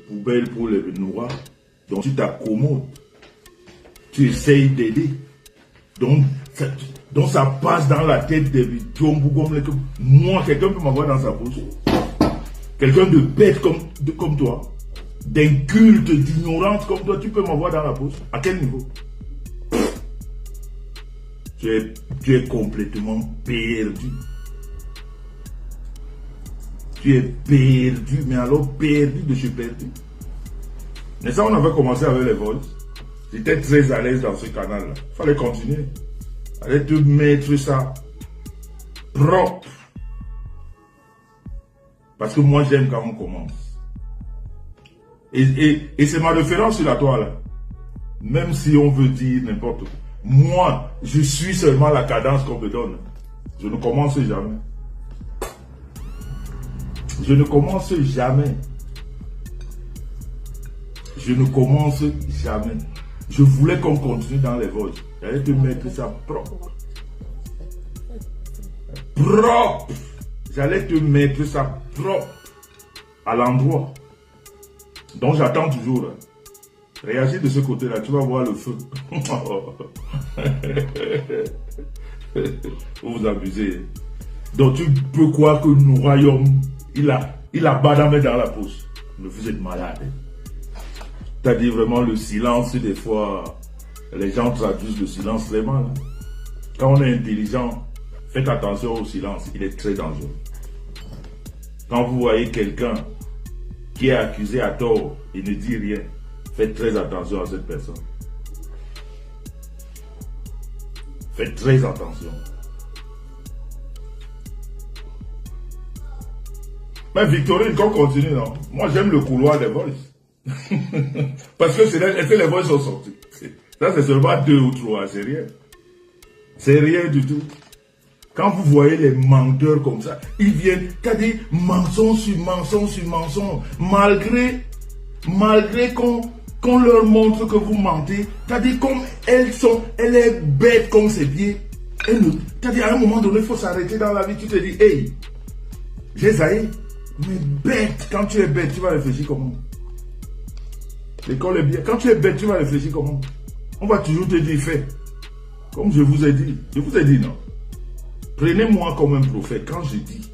poubelle pour les noirs. Donc tu t'accommodes. Tu essayes d'aider. Donc ça passe dans la tête des victimes. Moi, quelqu'un peut m'avoir dans sa bouche. Quelqu'un de bête comme toi. D'inculte, d'ignorante comme toi, tu peux m'avoir dans la bouche. À quel niveau? Tu es complètement perdu. Tu es perdu, mais alors perdu de chez perdu. Mais ça, on avait commencé avec les vols. J'étais très à l'aise dans ce canal-là. Il fallait continuer. Allez te mettre ça propre. Parce que moi, j'aime quand on commence. Et c'est ma référence sur la toile. Même si on veut dire n'importe quoi. Moi, je suis seulement la cadence qu'on me donne. Je ne commence jamais. Je ne commence jamais. Je ne commence jamais. Je voulais qu'on continue dans les vols. J'allais te mettre ça propre. Propre. J'allais te mettre ça propre. À l'endroit. Donc j'attends toujours. Réagis de ce côté-là, tu vas voir le feu. Vous vous abusez. Donc tu peux croire que nous royaumes, il a badamé dans la poche. Mais vous êtes malade. C'est-à-dire vraiment le silence, des fois, les gens traduisent le silence très mal. Quand on est intelligent, faites attention au silence, il est très dangereux. Quand vous voyez quelqu'un qui est accusé à tort et ne dit rien, faites très attention à cette personne. Faites très attention. Mais Victorine, qu'on continue, non? Moi, j'aime le couloir des voices. Parce que c'est là que les voices sont sorties. Ça, c'est seulement 2 ou 3, c'est rien. C'est rien du tout. Quand vous voyez les menteurs comme ça, ils viennent, c'est-à-dire mensonge sur mensonge sur mensonge, malgré qu'on leur montre que vous mentez, c'est-à-dire comme elle est bête comme ses pieds. C'est-à-dire à un moment donné, il faut s'arrêter dans la vie, tu te dis, hey, j'ai zaï, mais bête, quand tu es bête, tu vas réfléchir comment? L'école est bien, quand tu es bête, tu vas réfléchir comment? On va toujours te dire, fais. Comme je vous ai dit non. Prenez-moi comme un prophète. Quand je dis,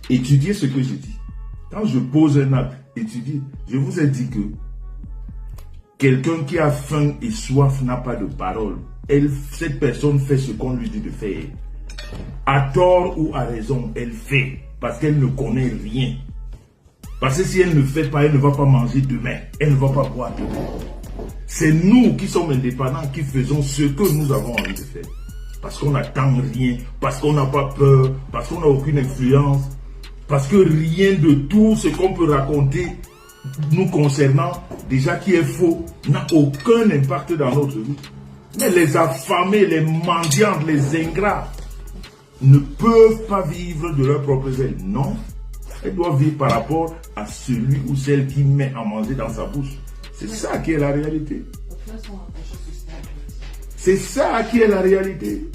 étudiez ce que je dis. Quand je pose un acte, étudiez. Je vous ai dit que quelqu'un qui a faim et soif n'a pas de parole. Cette personne fait ce qu'on lui dit de faire. À tort ou à raison, elle fait. Parce qu'elle ne connaît rien. Parce que si elle ne fait pas, elle ne va pas manger demain. Elle ne va pas boire demain. C'est nous qui sommes indépendants qui faisons ce que nous avons envie de faire. Parce qu'on n'attend rien, parce qu'on n'a pas peur, parce qu'on n'a aucune influence, parce que rien de tout ce qu'on peut raconter nous concernant, déjà qui est faux, n'a aucun impact dans notre vie. Mais les affamés, les mendiants, les ingrats ne peuvent pas vivre de leur propre ailes. Non, elles doivent vivre par rapport à celui ou celle qui met à manger dans sa bouche. C'est ça qui est la réalité. C'est ça qui est la réalité.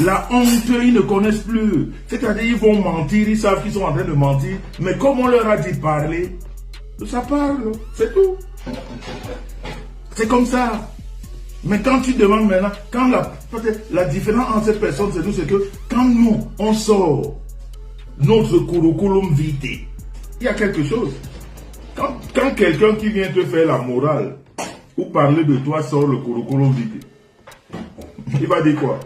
La honte, ils ne connaissent plus. C'est-à-dire, ils vont mentir, ils savent qu'ils sont en train de mentir. Mais comme on leur a dit parler, ça parle, c'est tout. C'est comme ça. Mais quand tu demandes maintenant, quand la différence entre ces personnes, c'est nous, c'est que quand nous, on sort notre curriculum vitae, il y a quelque chose. Quand quelqu'un qui vient te faire la morale ou parler de toi sort le curriculum vitae, il va dire quoi?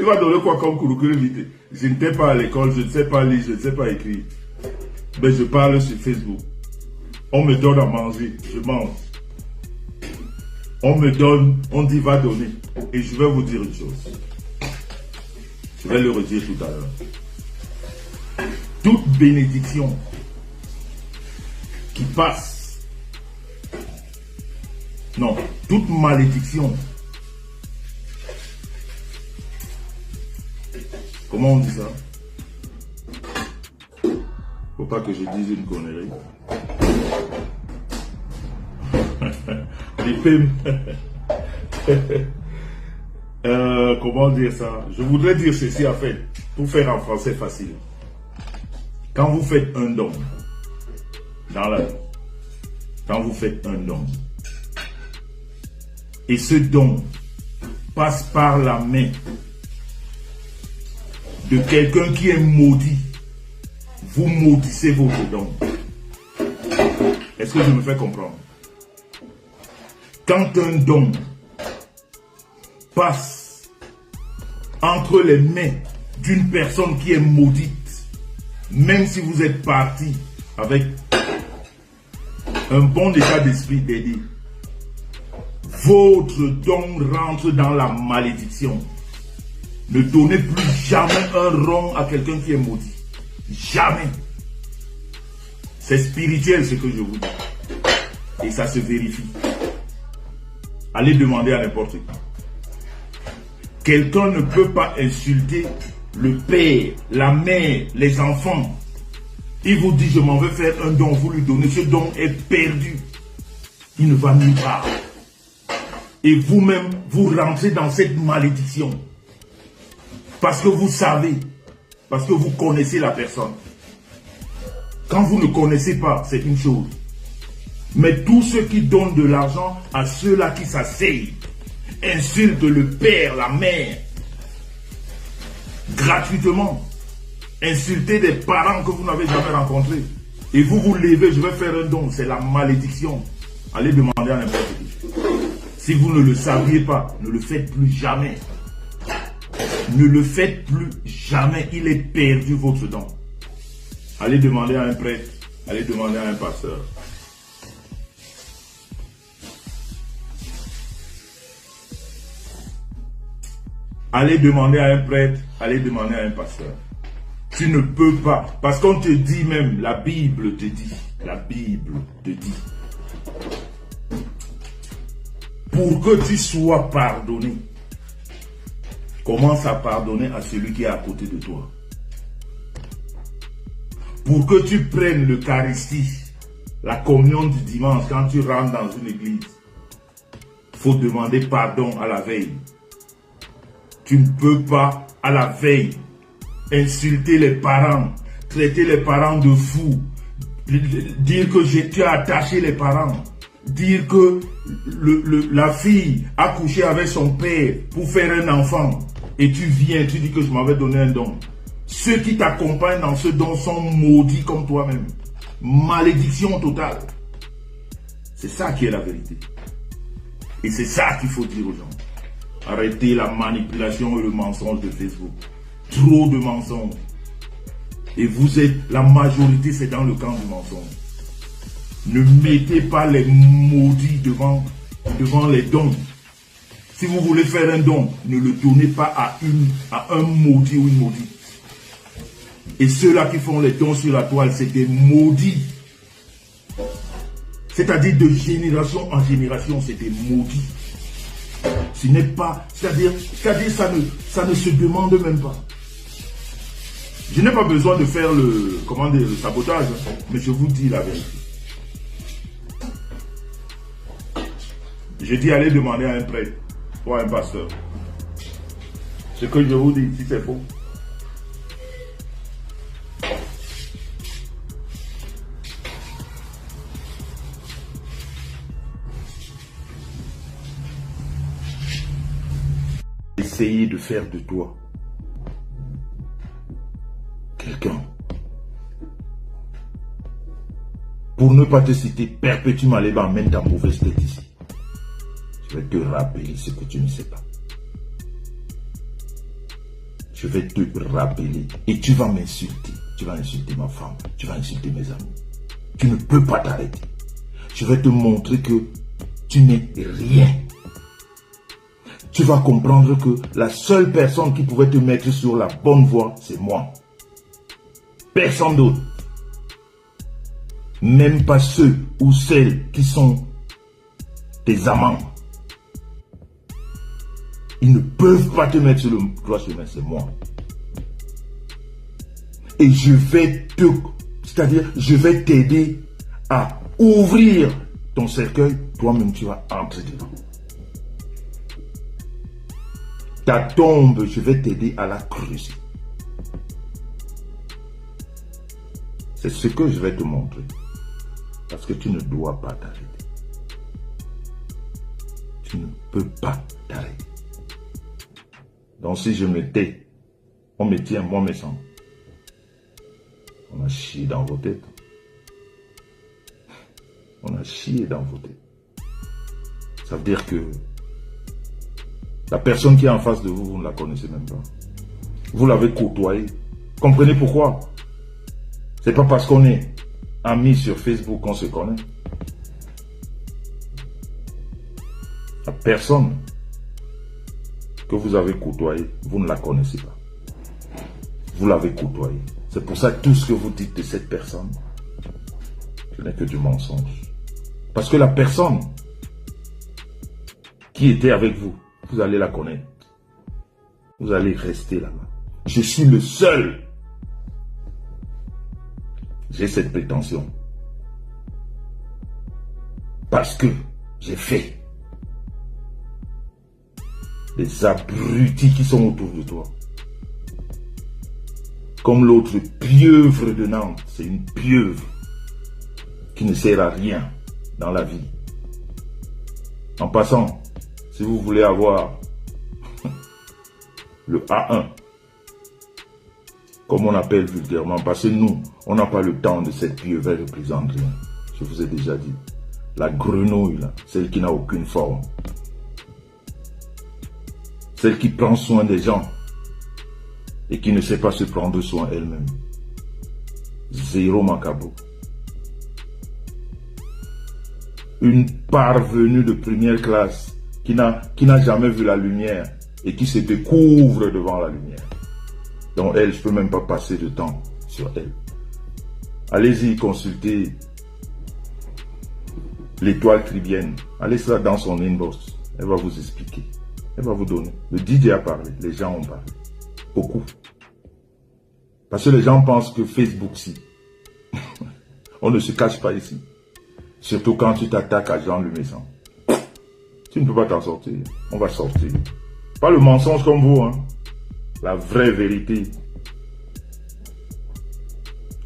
Il va donner quoi comme curriculum vitae? Je n'étais pas à l'école, je ne sais pas lire, je ne sais pas écrire. Mais je parle sur Facebook. On me donne à manger, je mange. On me donne, on dit va donner. Et je vais vous dire une chose. Je vais le redire tout à l'heure. Toute bénédiction qui passe, non, toute malédiction, comment on dit ça? Faut pas que je dise une connerie. Comment dire ça? Je voudrais dire ceci en fait, pour faire en français facile. Quand vous faites un don, dans la vie, quand vous faites un don, et ce don passe par la main de quelqu'un qui est maudit, vous maudissez votre don. Est-ce que je me fais comprendre? Quand un don passe entre les mains d'une personne qui est maudite, même si vous êtes parti avec un bon état d'esprit d'aider, votre don rentre dans la malédiction. Ne donnez plus jamais un rond à quelqu'un qui est maudit. Jamais. C'est spirituel ce que je vous dis. Et ça se vérifie. Allez demander à n'importe qui. Quelqu'un ne peut pas insulter le père, la mère, les enfants. Il vous dit, je m'en vais faire un don, vous lui donnez, ce don est perdu. Il ne va nulle part. Et vous-même, vous rentrez dans cette malédiction. Parce que vous savez, parce que vous connaissez la personne. Quand vous ne connaissez pas, c'est une chose. Mais tous ceux qui donnent de l'argent à ceux-là qui s'asseyent, insultent le père, la mère, gratuitement, insultez des parents que vous n'avez jamais rencontrés, et vous vous levez, je vais faire un don, c'est la malédiction. Allez demander à n'importe qui. Si vous ne le saviez pas, ne le faites plus jamais. Ne le faites plus jamais, il est perdu votre don. Allez demander à un prêtre, allez demander à un pasteur. Allez demander à un prêtre, allez demander à un pasteur. Tu ne peux pas, parce qu'on te dit même, la Bible te dit, pour que tu sois pardonné, commence à pardonner à celui qui est à côté de toi. Pour que tu prennes l'Eucharistie, la communion du dimanche, quand tu rentres dans une église, il faut demander pardon à la veille. Tu ne peux pas, à la veille, insulter les parents, traiter les parents de fous, dire que tu as attaché les parents, dire que la fille a couché avec son père pour faire un enfant, et tu viens, tu dis que je m'avais donné un don. Ceux qui t'accompagnent dans ce don sont maudits comme toi-même. Malédiction totale. C'est ça qui est la vérité. Et c'est ça qu'il faut dire aux gens. Arrêtez la manipulation et le mensonge de Facebook. Trop de mensonges. Et vous êtes, la majorité, c'est dans le camp du mensonge. Ne mettez pas les maudits devant les dons. Si vous voulez faire un don, ne le donnez pas à un maudit ou une maudite. Et ceux-là qui font les dons sur la toile, c'est des maudits. C'est-à-dire de génération en génération, c'est des maudits. Ce n'est pas, c'est-à-dire ça ne se demande même pas. Je n'ai pas besoin de faire le sabotage, mais je vous dis la vérité. Je dis allez demander à un prêtre ou à un pasteur. Ce que je vous dis, si c'est faux. Essayez de faire de toi quelqu'un. Pour ne pas te citer, Perpétue Maleba mène ta mauvaise tête ici. Je vais te rappeler ce que tu ne sais pas. Je vais te rappeler et tu vas m'insulter. Tu vas insulter ma femme. Tu vas insulter mes amis. Tu ne peux pas t'arrêter. Je vais te montrer que tu n'es rien. Tu vas comprendre que la seule personne qui pouvait te mettre sur la bonne voie, c'est moi. Personne d'autre. Même pas ceux ou celles qui sont tes amants. Ils ne peuvent pas te mettre sur le droit chemin, c'est moi. Et je vais je vais t'aider à ouvrir ton cercueil. Toi-même, tu vas entrer dedans. Ta tombe, je vais t'aider à la creuser. C'est ce que je vais te montrer. Parce que tu ne dois pas t'arrêter. Tu ne peux pas t'arrêter. Donc si je me tais, on me tient, moi me sens. On a chié dans vos têtes. On a chié dans vos têtes. Ça veut dire que la personne qui est en face de vous, vous ne la connaissez même pas. Vous l'avez côtoyée. Comprenez pourquoi? C'est pas parce qu'on est amis sur Facebook qu'on se connaît. La personne que vous avez côtoyée, vous ne la connaissez pas. Vous l'avez côtoyée. C'est pour ça que tout ce que vous dites de cette personne, ce n'est que du mensonge. Parce que la personne qui était avec vous, vous allez la connaître. Vous allez rester là-bas. Je suis le seul. J'ai cette prétention. Parce que j'ai fait. Les abrutis qui sont autour de toi. Comme l'autre pieuvre de Nantes. C'est une pieuvre qui ne sert à rien dans la vie. En passant, si vous voulez avoir le A1, comme on appelle vulgairement, parce que nous, on n'a pas le temps de cette pieuvre, elle représente rien. Je vous ai déjà dit. La grenouille, là, celle qui n'a aucune forme. Celle qui prend soin des gens et qui ne sait pas se prendre soin elle-même. Zéro macabo. Une parvenue de première classe qui n'a jamais vu la lumière et qui se découvre devant la lumière. Donc elle, je ne peux même pas passer de temps sur elle. Allez-y consulter l'étoile tribienne. Allez ça dans son inbox. Elle va vous expliquer. Elle va vous donner. Le DJ a parlé. Les gens ont parlé. Beaucoup. Parce que les gens pensent que Facebook, si. On ne se cache pas ici. Surtout quand tu t'attaques à Jean Lumessan. Tu ne peux pas t'en sortir. On va sortir. Pas le mensonge comme vous, hein. La vraie vérité.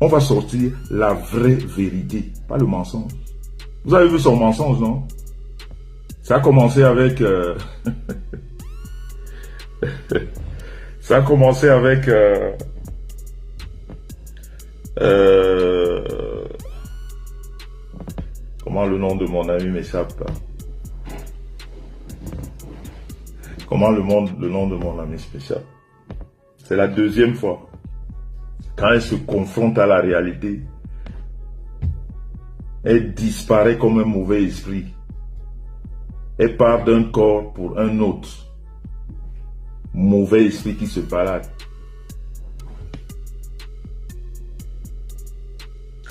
On va sortir la vraie vérité. Pas le mensonge. Vous avez vu son mensonge, non? Ça a commencé avec... ça a commencé avec... comment le nom de mon ami m'échappe? Comment le nom de mon ami m'échappe? C'est la deuxième fois. Quand elle se confronte à la réalité, elle disparaît comme un mauvais esprit. Elle part d'un corps pour un autre. Mauvais esprit qui se balade.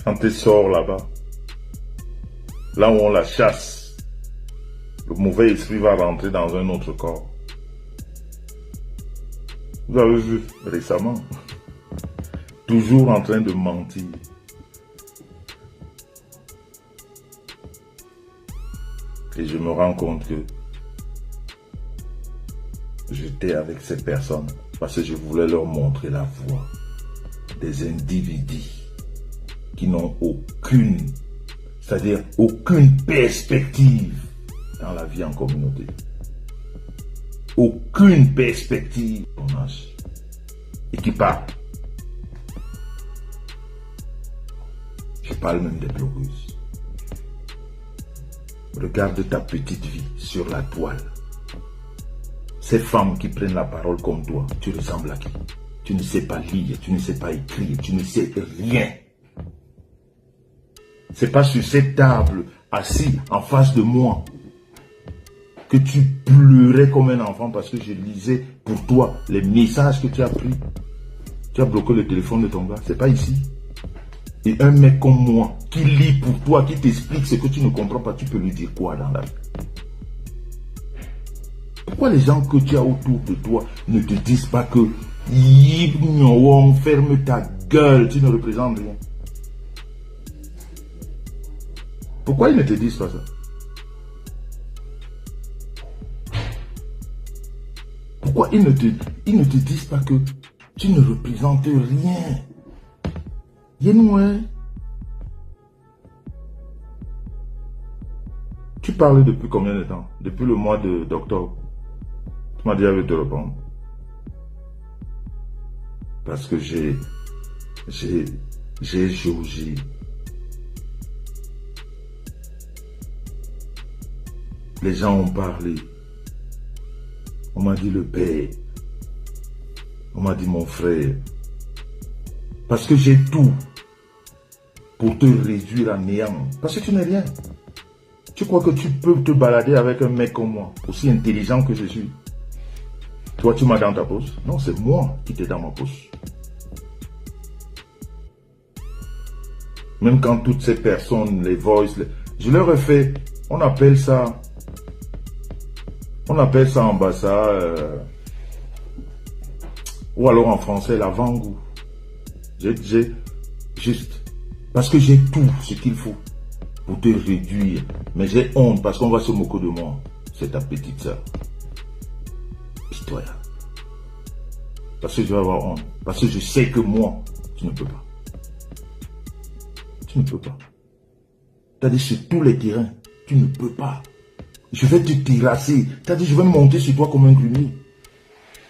Quand elle sort là-bas, là où on la chasse, le mauvais esprit va rentrer dans un autre corps. Vous avez vu récemment, toujours en train de mentir. Et je me rends compte que j'étais avec ces personnes parce que je voulais leur montrer la voie des individus qui n'ont aucune, c'est-à-dire aucune perspective dans la vie en communauté. Aucune perspective on a, et qui parle. Je parle même des blogueuses. Regarde ta petite vie sur la toile. Ces femmes qui prennent la parole comme toi, tu ressembles à qui? Tu ne sais pas lire, tu ne sais pas écrire, tu ne sais rien. C'est pas sur cette table, assis en face de moi, que tu pleurais comme un enfant parce que je lisais pour toi les messages que tu as pris. Tu as bloqué le téléphone de ton gars, c'est pas ici. Et un mec comme moi, qui lit pour toi, qui t'explique ce que tu ne comprends pas, tu peux lui dire quoi dans la vie? Pourquoi les gens que tu as autour de toi ne te disent pas que ferme ta gueule, tu ne représentes rien? Pourquoi ils ne te disent pas ça? Pourquoi ils ne te disent pas que tu ne représentes rien? Yenoué. parlé depuis combien de temps? Depuis le mois d'octobre. Tu m'as dit, je vais te répondre. Parce que j'ai jaugé. Les gens ont parlé. On m'a dit le père. On m'a dit mon frère. Parce que j'ai tout pour te réduire à néant. Parce que tu n'es rien. Tu crois que tu peux te balader avec un mec comme moi, aussi intelligent que je suis? Toi, tu m'as dans ta poche? Non, c'est moi qui t'ai dans ma poche. Même quand toutes ces personnes, les voices, je leur ai fait, on appelle ça en bassa, ou alors en français, l'avant-goût. J'ai juste, parce que j'ai tout ce qu'il faut pour te réduire. Mais j'ai honte parce qu'on va se moquer de moi. C'est ta petite soeur. Pitoyable. Parce que je vais avoir honte. Parce que je sais que moi, tu ne peux pas. Tu ne peux pas. C'est-à-dire sur tous les terrains, tu ne peux pas. Je vais te terrasser. C'est-à-dire je vais monter sur toi comme un grumier.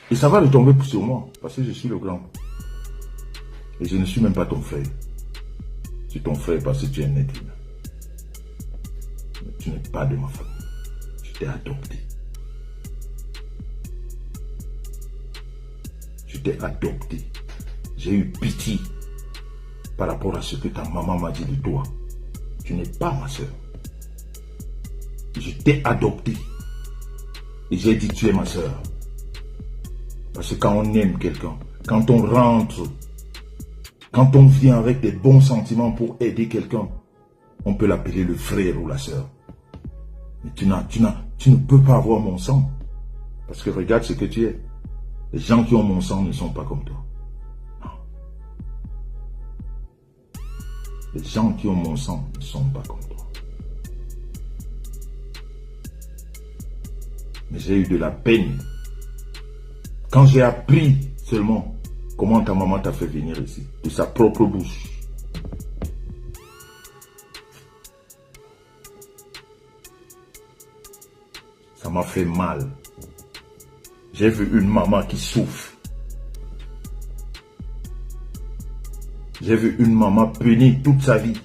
Et ça va retomber sur moi. Parce que je suis le grand. Et je ne suis même pas ton frère. Je suis ton frère parce que tu es un être humain. Mais tu n'es pas de ma famille. Je t'ai adopté. Je t'ai adopté. J'ai eu pitié par rapport à ce que ta maman m'a dit de toi. Tu n'es pas ma soeur. Je t'ai adopté. Et j'ai dit tu es ma soeur. Parce que quand on aime quelqu'un, quand on rentre, quand on vient avec des bons sentiments pour aider quelqu'un, on peut l'appeler le frère ou la sœur. Mais tu ne peux pas avoir mon sang. Parce que regarde ce que tu es. Les gens qui ont mon sang ne sont pas comme toi. Non. Les gens qui ont mon sang ne sont pas comme toi. Mais j'ai eu de la peine. Quand j'ai appris seulement comment ta maman t'a fait venir ici, de sa propre bouche. Ça m'a fait mal. J'ai vu une maman qui souffre. J'ai vu une maman peiner toute sa vie.